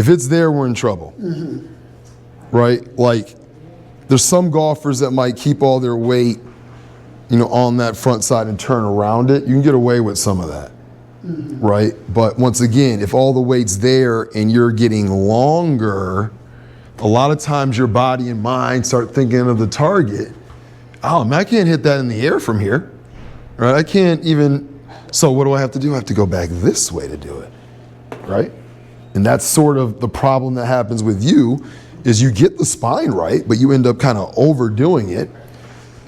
If it's there, we're in trouble, right? Like, there's some golfers that might keep all their weight, you know, on that front side and turn around it. You can get away with some of that, right? But once again, if all the weight's there and you're getting longer, a lot of times your body and mind start thinking of the target. Oh, man, I can't hit that in the air from here, right? I can't even, so what do I have to do? I have to go back this way to do it, right? And that's sort of the problem that happens with you, is you get the spine right, but you end up kind of overdoing it,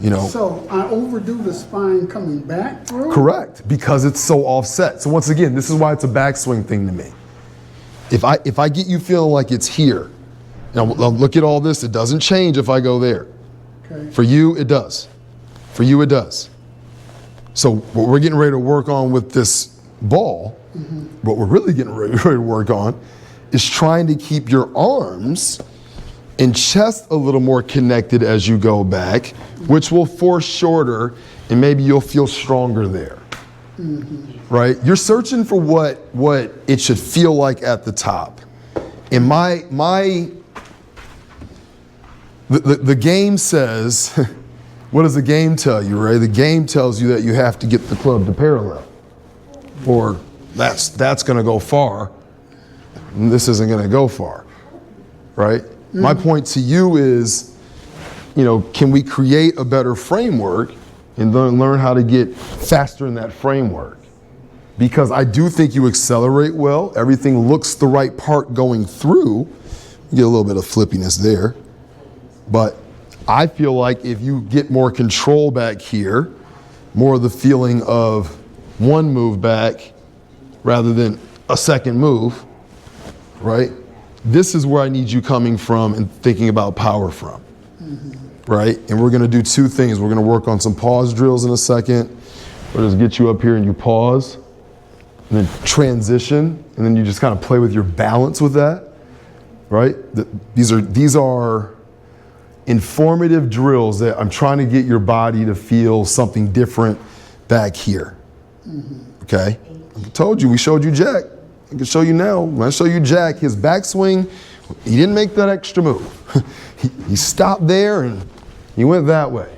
you know. So I overdo the spine coming back through? Correct, because it's so offset. So once again, this is why it's a backswing thing to me. If I get you feeling like it's here, now look at all this, it doesn't change if I go there. Okay. For you, it does. For you, it does. So what we're getting ready to work on with this ball, what we're really getting ready to work on is trying to keep your arms and chest a little more connected as you go back, which will force shorter, and maybe you'll feel stronger there. Right? You're searching for what it should feel like at the top. And the game says, what does the game tell you, right? The game tells you that you have to get the club to parallel, or that's going to go far, and this isn't going to go far, right? My point to you is, you know, can we create a better framework and then learn how to get faster in that framework? Because I do think you accelerate well. Everything looks the right part going through. You get a little bit of flippiness there. But I feel like if you get more control back here, more of the feeling of one move back rather than a second move, right? This is where I need you coming from and thinking about power from, right? And we're gonna do two things. We're gonna work on some pause drills in a second. We'll just get you up here and you pause, and then transition, and then you just kind of play with your balance with that, right? These are informative drills that I'm trying to get your body to feel something different back here, okay? I told you, we showed you Jack. I can show you now. When I show you Jack, his backswing, he didn't make that extra move. he stopped there and he went that way,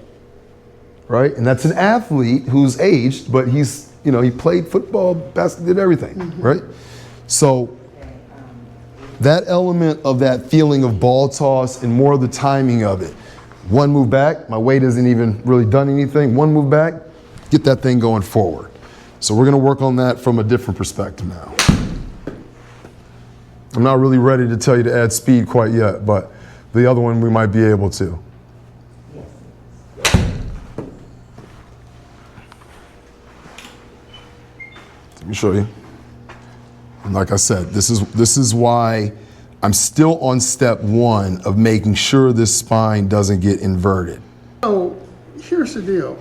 right? And that's an athlete who's aged, but he's, you know, he played football, basketball, did everything, right? So that element of that feeling of ball toss and more of the timing of it. One move back, my weight isn't even really done anything. One move back, get that thing going forward. So we're gonna work on that from a different perspective now. I'm not really ready to tell you to add speed quite yet, but the other one we might be able to. Let me show you. And like I said, this is why I'm still on step one of making sure this spine doesn't get inverted. So here's the deal.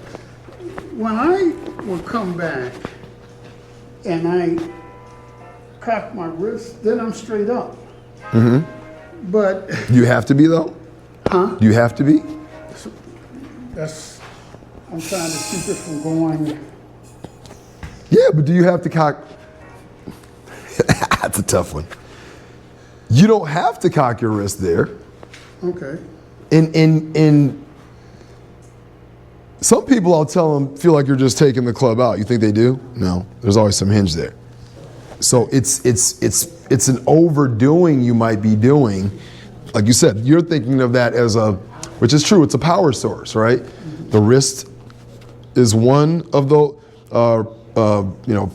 When I would come back and I cock my wrist, then I'm straight up. But you have to be though? Huh? You have to be? I'm trying to keep it from going. Yeah, but do you have to cock? That's a tough one. You don't have to cock your wrist there. Okay. In some people, I'll tell them, feel like you're just taking the club out. You think they do? No, there's always some hinge there. So it's an overdoing you might be doing. Like you said, you're thinking of that as which is true, it's a power source, right? The wrist is one of the,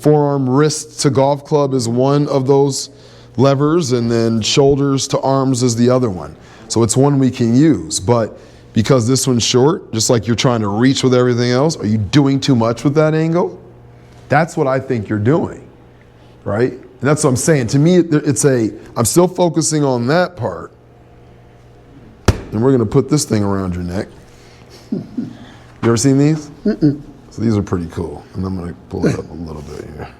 forearm wrist to golf club is one of those levers, and then shoulders to arms is the other one. So it's one we can use, but because this one's short, just like you're trying to reach with everything else, are you doing too much with that angle? That's what I think you're doing. Right? And that's what I'm saying. To me, I'm still focusing on that part. And we're going to put this thing around your neck. You ever seen these? So these are pretty cool. And I'm going to pull it up a little bit here.